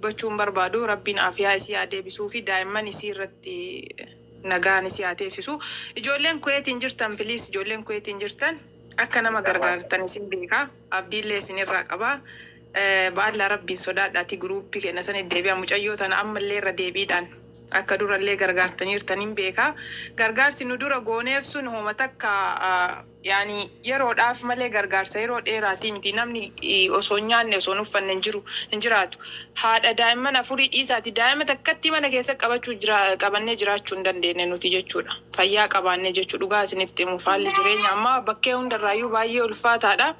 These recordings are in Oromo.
bachuun barbaadu rabbiin afiyaa isii adeebisuu fi daa'imman isii irratti nagaan isii ateessisu. Ijoolleen Kuwaitiin jirtan please ijoolleen Kuwaitiin jirtan akka nama gargaartan isin beeka. Abdiillee isinirraa qaba. Baalla rabbiin sodaadhaati guruuppii kenna san deebi'a mucayyoo tana ammallee irra deebiidhaan akka durallee gargaartaniirtaniin beeka. Gargaarsi nu dura gooneef sun hooma takka yaani yeroodhaaf malee gargaarsa yeroo dheeraati miti. Namni osoo nyaanne osoo uffanne hin jiraatu. Haadha daa'imman afurii dhiisaati daa'ima takkatti mana keessa qabannee jiraachuu hin dandeenye nuti jechuudha. Fayyaa qabaannee jechuudha. Dhugaa isinitti himu haalli jireenya amma bakkee hundarraayyuu baay'ee ulfaataadha.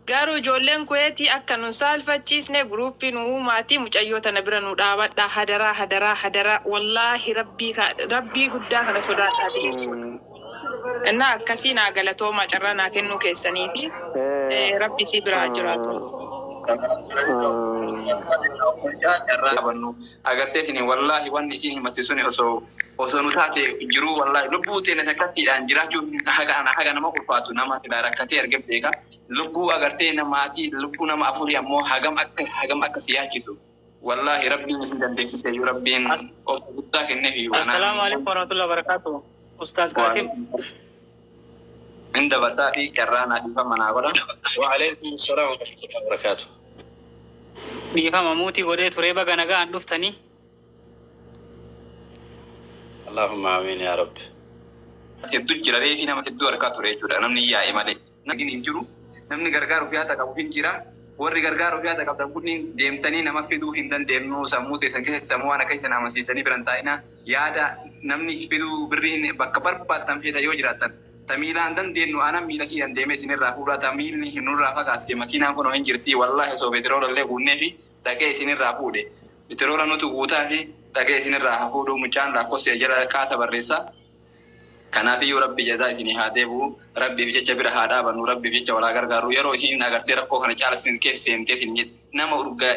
Garuu ijoolleen Kuwaitii akka nu saalfachiisne guruuppii nu uumaati mucayyoo tana bira nu dhaabadha hadaraa wallaahi rabbii guddaa kana sodaadhaa jechuudha. Innaa akkasii naa galatooma carraa naa kennuu keessaniiti rabbi si biraa jiraatu. Agartee isin wallahi wanni isin himatti suni osoo nu taate jiru wallahi lubbuu teenya takkattiidhaan jiraachuun haga nama ulfaatu nama silaa rakkatee argee beeka. Lubbuu agartee namaatii lubbuu nama afurii ammoo hagam akka siyaachisu wallahi rabbiin isin dandeessise yoo rabbiin obsa guddaa kenneefi. Assalaamu alaykum warahmatullahi wabarakatuh. Ustaz Qasim. Inda basaa fi carraa naa dhiifama naa godha. Wa alaykum assalaam wa rahmatullahi wa barakatuh. Dhiifama muutii godhee turee baga nagaan dhuftanii. Allahumma amiin yaa rabbi. Hedduu jira reefi nama hedduu harkaa ture jechuudha namni yaa'e malee. Namni hin jiru namni gargaaruuf yaada qabu hin jira. Warri gargaaruuf yaada qabdan kunniin deemtanii nama fiduu hin dandeenyu sammuu teessan keessatti sammuu waan akka isin amansiisanii biran taa'ina yaada namni fiduu birrii bakka barbaaddan fedha yoo jiraatan tamiilaan dandeenyu aanan miila kiyyaan deemee isinirraa fuudhaa tamiilni nurraa fagaatte makiinaan kun hin jirti wallahi osoo beetiroolallee guunnee fi dhaqee isinirraa fuudhe beetiroola nuti guutaa fi dhaqee isinirraa fuudhuu mucaan lakkoofsa jala qaata barreessaa. Kanaafiyyuu rabbi jazaa isinii haa deebi'u rabbiif jecha bira haa dhaabannu rabbiif jecha walaa gargaaru yeroo hin agartee rakkoo kana caala isin keessa seentee nama urgaa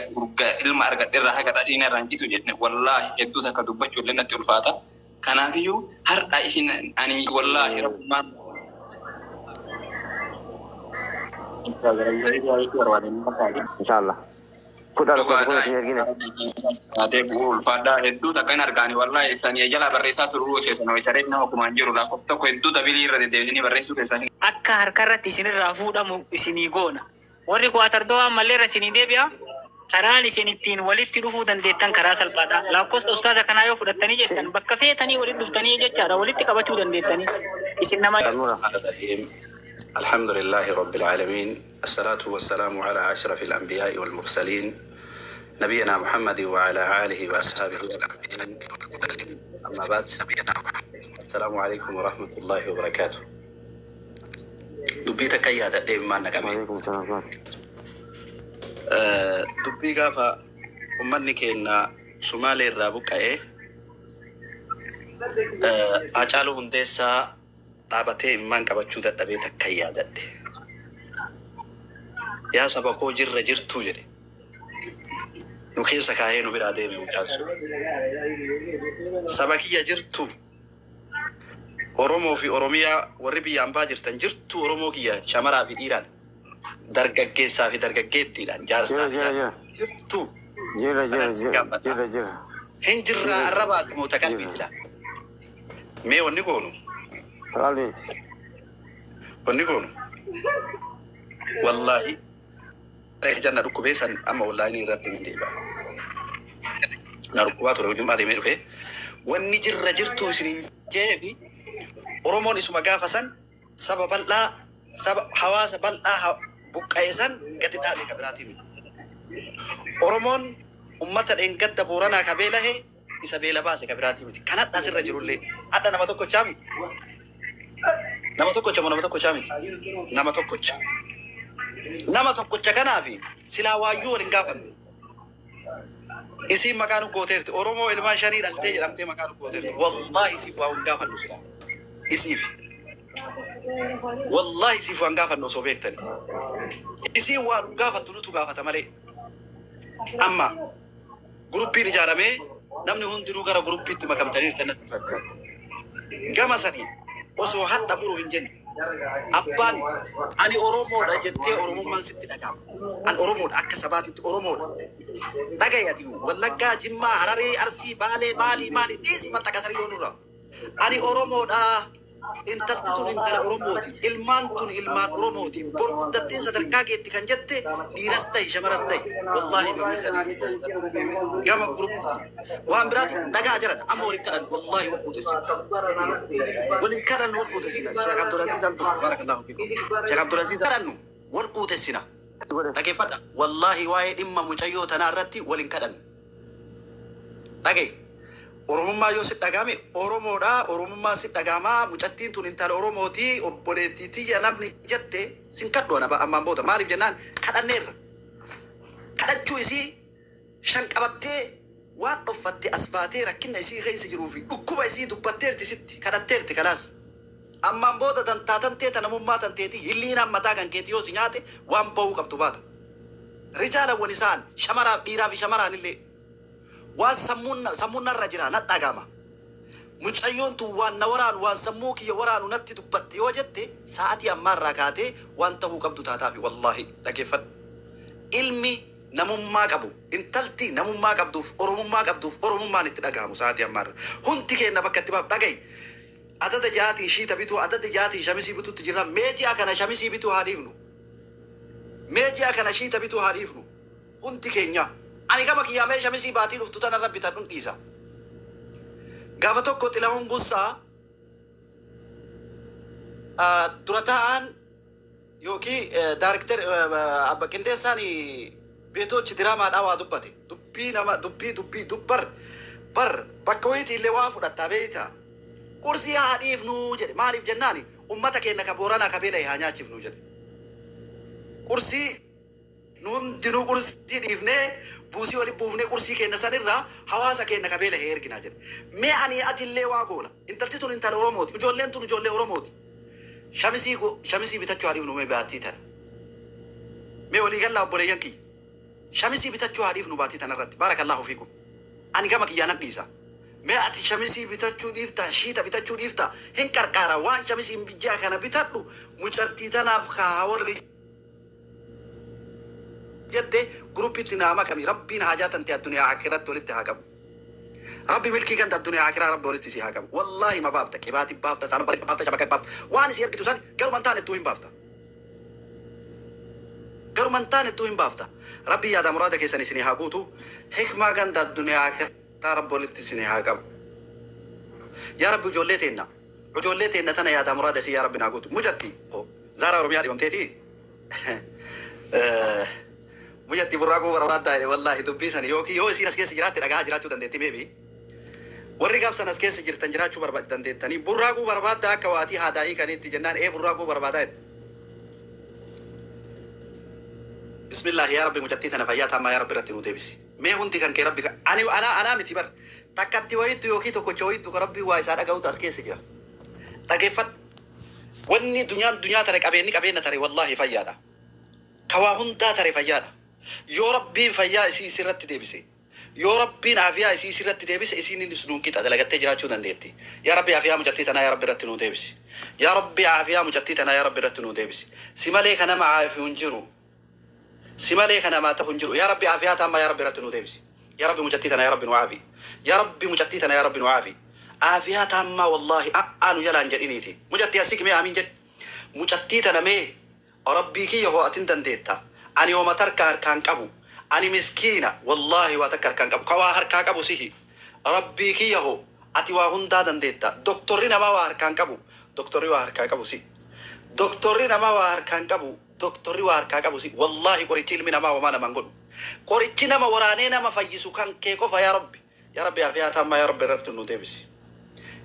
ilma argadheerraa haga dhadhiina irraan citu jenne wallahi hedduu takka dubbachuu illee natti ulfaata. Kanaafiyyuu har'a isin ani wallahi rabbumaan inshallah. Kuda Ade buul fada hedduu takkan argaani wallahi isanii jala barreessaa turuu keessan waytaree nama kumaan jiru lakkoo tokko hedduu tabilii irra deddeebisanii barreessuu keessan. Akka harkarratti isinirraa fuudhamu isinii goona. Warri kuwaatartoo ammallee irra isinii deebi'a. Karaan isin ittiin walitti dhufuu dandeettan karaa salphaadha. Lakkoofsa ustaaza kanaa yoo fudhattanii jettan bakka feetanii walitti dhuftanii jechaadha walitti qabachuu dandeettanii. Isin nama الحمد لله رب العالمين الصلاة والسلام على أشرف الأنبياء والمرسلين نبينا محمد وعلى آله وأصحابه والأنبياء أما بعد السلام عليكم ورحمة الله وبركاته. دبي تكيادة ديم ما نكمل. دبي كافا أمني كنا شمال الرابوك أجعله هندسة dhaabatee immaan qabachuu dadhabee takka yaadadhe yaa saba koo jirra jirtuu jedhe nu keessa kaayee nu biraa deeme mucaan sun saba kiyya jirtu Oromoo fi Oromiyaa warri biyyaan baa jirtan jirtu Oromoo kiyya shamaraa fi dhiiraan dargaggeessaa fi dargaggeettiidhaan jaarsaa jirtu jira hin jirraa arrabaati moota qalbiitidha mee wanni goonu ونقول والله رجعنا ركوبي سن أما والله إني رات من ديبا نركوبات ورجوم هذه ميرفه ونجر رجرتو سنين جيبي أرومون اسمه قافسن سبب لا سبب حواس بل لا بقايسن كتير هذه كبراتي أرومون أمة إن قد بورنا كبيله إسابيلا باس كبراتي كانت ناس الرجل اللي أدا نمطو كشامي nama tokkocha kanaafi silaa waayyuu waliin gaafannu isiin maqaan gooteerti Oromoo ilmaan shanii dhaltee jedhamtee maqaan gooteerti wallahi isiif waa hin gaafannu silaa isiif wallahi isiif waan gaafannu osoo beektani isiin waa gaafattu nutu gaafata malee amma guruppiin ijaaramee namni hundinuu gara guruppiitti makamtaniirta natti fakkaata gama sanii osoo hadda buru hin jenne Abbaan ani Oromoodha jettee Oromummaan sitti dhaga'ama. Ani Oromoodha akka sabaatitti Oromoodha. Dhagayati Wallaggaa, Jimmaa, Hararii, Arsii, Baalee, maali dhiisii maxxaqa sarii nurra. Ani Oromoodha. Intalti tun intala Oromooti. Ilmaan tun ilmaan Oromooti. Bor guddattiin sadarkaa keetti kan jette dhiiras ta'e shamaras ta'e. Wallaahi bakki sadii gama gurgurti. Waan biraati dhagaa jiran amma waliin kadhan wallaahi wal quutessina. Waliin kadhan wal quutessina. Sheekh Abdulaziz Daltu barakallahu fiikum. Sheekh Abdulaziz kadhannu wal quutessina. Dhageeffadha. Wallaahi waa'ee dhimma mucayyoo tanaa irratti waliin kadhan. Dhagee. Oromummaa yoo si dhagame Oromoodha. Oromummaa si dhagamaa mucattiin tun intala Oromooti. Obboleettiitii namni jette sin kadhu ana ammaan booda maaliif jennaan kadhanneerra. Kadhachuu isii shan qabattee waan dhoffatte as baatee rakkina isii keessa jiruu fi dhukkuba isii dubbatteerti sitti kadhatteerti kanaas. Ammaan booda tantaatantee tanamummaa tanteetii hilliinaan mataa kan keetii yoo si nyaate waan ba'uu qabdu baata. Rijaalawwan isaan shamaraaf dhiiraa fi shamaraan illee waan sammuun narra jira na dhagama. Mucayyoon tun waan na waraanu waan sammuu kiyya waraanu natti dubbatte yoo jette sa'aatii ammaarraa kaatee waan ta'uu qabdu taataafi wallaahi dhageeffadhu. Ilmi namummaa qabu intalti namummaa qabduuf oromummaan itti dhagahamu sa'aatii ammaarra. Hundi kenna bakka itti baaf dhagayi. Adada jaatii shiita bituu adada jaatii shamisii bituutti jirra. Meeji'a kana shamisii bituu haa dhiifnu. Meeji'a kana shiita bituu haa dhiifnu. Hundi keenya. Ani gama kiyyaamee shamisii baatii dhuftu tanarra bitadhuun dhiisa. Gaafa tokko Xilahuun Gussaa dura taa'an yookiin daarekter abba qindeessaan beetochi diraamaadhaa waa dubbate. Dubbii dubbar bakka wayitii illee waa fudhattaa beeyta. Qursii haa dhiifnu jedhe maaliif jennaani ummata keenya ka Booranaa ka beela haa nyaachifnu jedhe. Qursii hundinuu qursii dhiifnee buusii waliin buufnee qursii keenya sanirraa hawaasa keenya ka beela erginaa jedhe. Mee ani atillee waa goona. Intalti tun intala Oromooti. Ijoolleen tun ijoollee Oromooti. Shamisii bitachuu haa dhiifnu mee baattii tana. Mee walii gallaa obboleeyyan kiyya. Shamisii bitachuu haa dhiifnu baattii tanarratti. Barakallahu fiikum. Ani gama kiyyaanan dhiisa. Mee ati shamisii bitachuu dhiifta shiita bitachuu dhiifta hin qarqaara waan shamisiin bijjaa kana bitadhu mucattii tanaaf kaa warri jette gruppitti naama kami rabbiin haajaa tante addunyaa akiratti walitti haa qabu. Rabbi milkii ganda addunyaa akiraa rabbi walitti si haa qabu. Wallaahi ma baafta qibaati baafta saana bari baafta shabaka baafta waan isi ergitu san garuman taane tuu hin baafta. Garuman taane tuu hin baafta. Rabbi yaada muraada keessan isinii haa guutu hikmaa ganda addunyaa akiraa rabbi walitti isinii haa qabu. Yaa rabbi ijoollee teenna tana yaada muraada isii yaa rabbi naa guutu. Mujatti Zaaraa Oromiyaa dhibamteetii. Mujatti burraaquu barbaaddaa wallaahi dubbii sana yoo isiin as keessa jiraatte dhagaa jiraachuu dandeetti meebi. Warri gaafsan as keessa jirtan jiraachuu dandeettanii burraaquu barbaaddaa akka waatii haadaa hiikaniitti jennaan burraaquu barbaadaa. Bismillah yaa rabbi mucattii tana fayyaa taamaa yaa rabbi irratti nu deebisi. Mee hundi kan kee rabbi anaa miti bar takkatti wayittu yookiin tokkocha wayittu ka rabbi waa isaa dhaga'utu as keessa jira. Dhageeffadhu. Wanni dunyaa tare qabeenya tare wallaahi fayyaadha. Kawaa hundaa tare fayyaadha. Yoo rabbiin fayyaa isii isirratti deebise. Yoo rabbiin aafiyaa isii isirratti deebise isiin inni sunuun qixa dalagattee jiraachuu dandeetti. Yaa rabbi aafiyaa mucattii tanaa yaa rabbi irratti nu deebisi. Yaa rabbi aafiyaa mucattii tanaa yaa rabbi irratti nu deebisi. Si malee kana nama aafiyu hin jiru. Si malee kana nama ta'u hin jiru. Yaa rabbi aafiyaa taammaa yaa rabbi irratti nu deebisi. Yaa rabbi mucattii tanaa yaa rabbi nu aafi. Yaa rabbi mucattii tanaa yaa rabbi nu aafi. Aafiyaa taammaa wallaahi anu jalaan jedhiniiti. Mucattii asii kimee amiin jedhe. Mucattii tana mee rabbii kiyya ho'atin dandeetta. Ani hooma tarka harkaan qabu. Ani miskiina wallaahi waa takka harkaan qabu. Kawaa harkaa qabu sihi. Rabbii kiyya ho ati waa hundaa dandeetta. Doktorri namaa waa harkaan qabu. Doktorri waa harkaa qabu si. Doktorri namaa waa harkaan qabu. Doktorri waa harkaa qabu si. Wallaahi qorichi ilmi namaa homaa namaan godhu. Qorichi nama waraanee nama fayyisu kan kee qofa yaa rabbi. Yaa rabbi aafiyaa taammaa yaa rabbi irratti nu deebisi.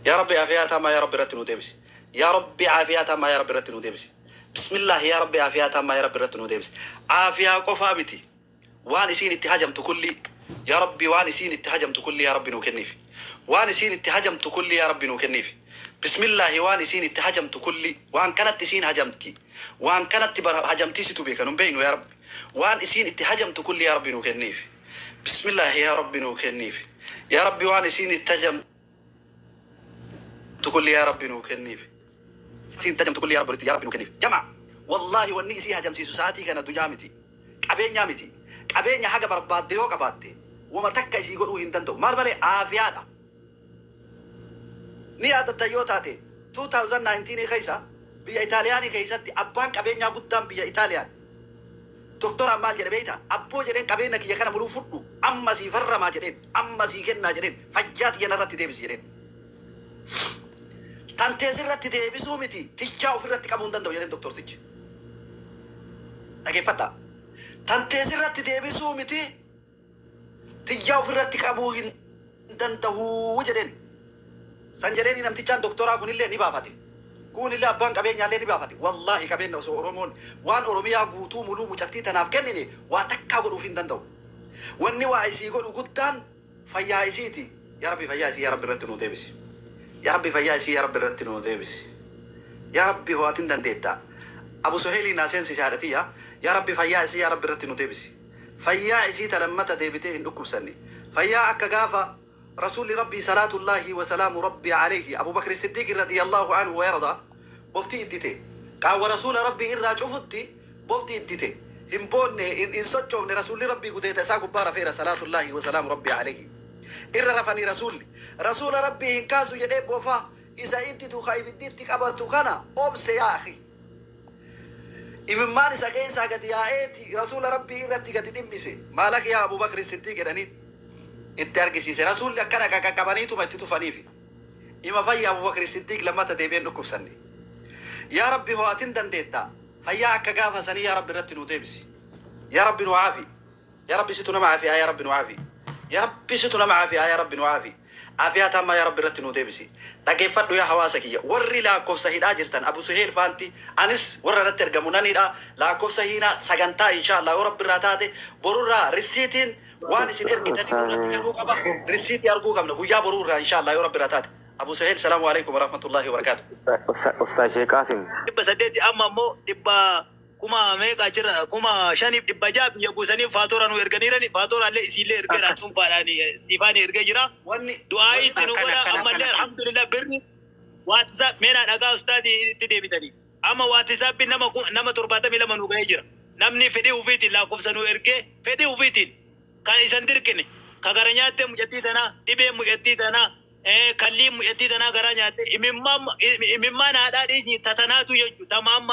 Yaa rabbi aafiyaa taammaa yaa rabbi irratti nu deebisi. Yaa rabbi aafiyaa taammaa yaa rabbi irratti nu deebisi. Bismillah yaa rabbi aafiyaa taammaa yaa rabbi irratti nu deebisi. Aafiyaa qofaa miti. Waan isiin itti hajamtu kulli yaa rabbi waan isiin itti hajamtu kulli yaa rabbi nuu kenniif. Waan isiin itti hajamtu kulli yaa rabbi nuu kenniif. Bismillah waan isiin itti hajamtu kulli waan kanatti isiin hajamti. Waan kanatti hajamtiisitu beeka nun beeynu yaa rabbi. Waan isiin itti hajamtu kulli yaa rabbi nuu kenniif. Bismillah yaa rabbi nuu kenniif. Yaa rabbi waan isiin itti hajamtu kulli yaa rabbi nuu kenniif. سين تجمع تقول يا رب يا رب نكنف جمع والله وني سيها جمسي ساعتي كان دجامتي قبين يامتي قبين حاجة برباد ديو قبادتي وما تكا يقولوا هندندو مال بالي عافيانا ني هذا تويوتا 2019 خيسا بيا إيطالياني خيساتي أبان قبين يا قدام بيا إيطاليان دكتور أمال جري بيتا أبو جرين قبين كي يكنا ملو فدو أما سي فرّا ما جرين أما سي كنا جرين فجات ينرت ديبس جرين تانتيز رت ديبسو متي تيجاو في رت كابون دندو جرين دكتور تيج أكيد فدا تانتيز رت ديبسو متي تيجاو في رت كابون دندو جرين سانجرين نم تيجان دكتورا كوني لي نبافتي كون اللي أبان كبين يالله نبافتي والله كبين نوسو أورومون وان أوروميا غوتو ملو مجتي تناف كنني واتكابرو فين دندو واني واعيسي يقولوا قدان فيايسيتي يا ربي فيايسي يا ربي رتنو ديبس يا ربي فيايسي يا ربي رتنو ديبس يا ربي هو أتندن ديتا أبو سهيلي ناسين سيشارتي يا ربي فيايسي يا ربي رتنو ديبس فيايسي تلمت ديبته هندوكم سني فيا أكغافا رسول ربي صلاة الله وسلام ربي عليه أبو بكر الصديق رضي الله عنه ويرضى بفتي إدته قال ورسول ربي إرى شفتي بفتي إدته إن بون إن سجون رسول ربي قد يتساق بارا فيرا صلاة الله وسلام ربي عليه إرى رفني رسول ربي إن كاسو يدب وفا إذا إدتو خايب إدتك أبرتو خانا أبس يا أخي إمام ماني ساقين ساقت يا إيتي رسول ربي إرى تيقت دمسي مالك يا أبو بكر الصديق رنين التركيسي رسول الله كان كبانيتو ما تتفانيفي إما فيا أبو بكر الصديق لما تدبين نكوف سني يا ربي هو أتندن ديتا فيا كجافة سني يا ربي رتنو ديبسي يا ربي نوعافي يا ربي ستنا معافي يا ربي نوعافي يا ربي ستنا معافي يا ربي نوعافي عافية ما يا ربي رتنو ديبسي لكن فدو يا حواسك ورّي لا كوف سهيد أجرتن أبو سهيل فانتي أنس ورّا نترجمونني لا كوف سهينا سجنتا إن شاء الله ورب الراتات برورا رسيتين وان سنير كتاني براتي كربو كبا رسيتي أرجو كمنا ويا برورا إن شاء الله ورب الراتات أبو سهيل السلام عليكم ورحمة الله وبركاته أستاذ شيخ قاسم دبا سديتي أما مو دبا كما ميقا جرا كما شاني دبا جاب يبو سني فاتورا نو إرغانيراني فاتورا اللي إسيلي إرغيرا ثم فاراني سيفاني إرغيرا دعائي تنوبرا أما اللي الحمد لله برني واتساب مينا نغا أستاذي تدي بتاني أما واتساب نما ترباتا ميلا منو غيجرا نمني فدي وفيتي لا كفسنو إرغي فدي وفيتي كان إساندر كني كغرانيات مجتي تنا دبي مجتي تنا كلي مجتي تنا غرانيات إمما نادا ديسي تتناتو يجو تمام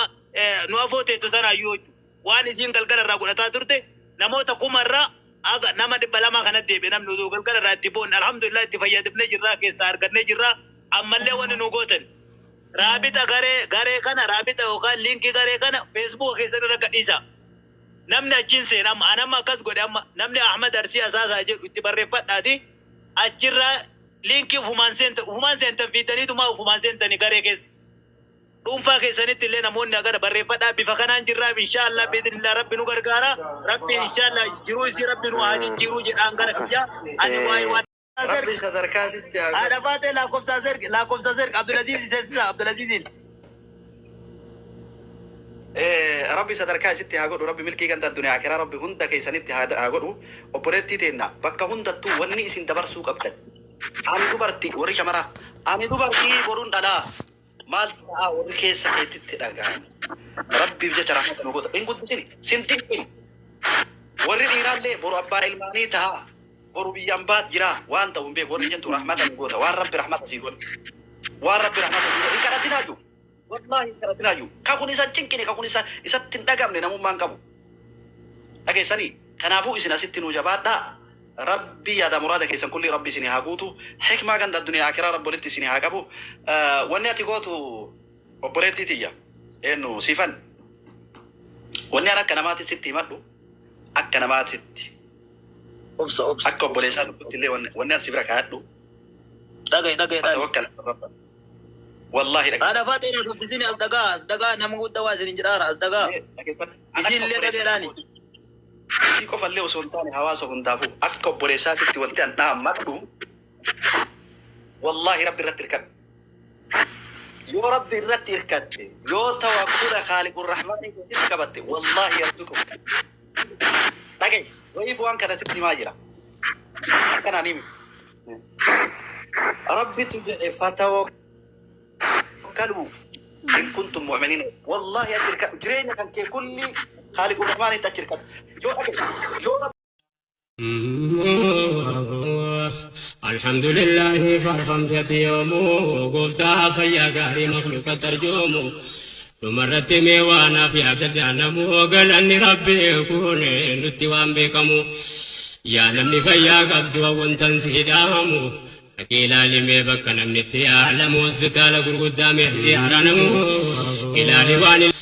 نوافوتي تتنا يوجو وان إسين غلغر راغو تاتورتي نموتا كمرا aga nama de balama kana debe nam nudo gal kala ratibon alhamdulillah tifayad ibn jirra ke sar ganne jirra amalle woni no goten rabita gare kana rabita o kan link gare kana facebook ke sar daga disa namna jinse nam anama kas gode amma namne ahmad arsi asasa je tibarre fadadi ajirra link human center fitani tuma human center ni gare kes dhuunfaa keessanitti illee namoonni agar barreeffadhaa bifa kanaan jirraa inshaallah biidhnillah rabbi nu gargaara rabbi inshaallah jiruu isii rabbi nu haa jiruu jedhaan gara biyya ani waa'ee waan ربي صدركا ستي هذا فاتح لا كوفسا زرق عبد العزيز سيسا عبد العزيز ربي صدركا ستي هاغو ربي ملكي كانت الدنيا اخره ربي هندا كيسنتي هاغو اوبريتي تينا بكا هندا تو وني سين دبر سوق ابتن اني دوبرتي وري شمرا اني دوبرتي ورون دلا مال وركيس كيتت دغان ربي بجت رحمه نغوت ان قد سني سنتي وري ديران لي برو ابا الماني تها برو بيامبات جرا وان تو بي وري جنت رحمه نغوت وان ربي رحمه سيقول وان ربي رحمه ان كرتنا جو والله كرتنا جو كاكون إنسان تنكني كاكون إنسان تندقمني نمو مانكبو أكي سني كنافو إسنا ستنو جبادنا ربي يا مرادك إنسان كل ربي سني هاقوتو حكمة عند الدنيا أكرا رب ولدت سني هاقبو واني أتقوتو وبولدت تيجا إنو سيفن واني أنا كنماتي ستي مدو أكنماتي أبص أكو بوليسات قلت واني أسيبرك هادو دقي أتوكل والله لك أنا فاتح أنا سبسيني أصدقاء نمو دواسين إنجرار أصدقاء إسين اللي دقيراني سيكو فالليو سلطاني حواسه هندافو أكو بوليسات وانتان نعم مدو والله ربي رتركب يو ربي رتركب يو توكل خالق الرحمن تتكبت والله يرتكم لكن ويفو أنك نسبتي ماجرة أكنا نيمي ربي تجعل فتوكلوا إن كنتم مؤمنين والله أترك جرينا كان كل خالق الرحمن تترك جو الحمد لله فرحمت يومه قفتها فيا قاري مخلوق ترجمه ثم رتمي وانا في عدد نمو قال اني ربي يكون نتوان بكمو يا نمني فيا قبض وانت انسيدامو أكيلا لمي بكنا من التيالم وسبتال قرقدامي حسي حرانمو إلى لواني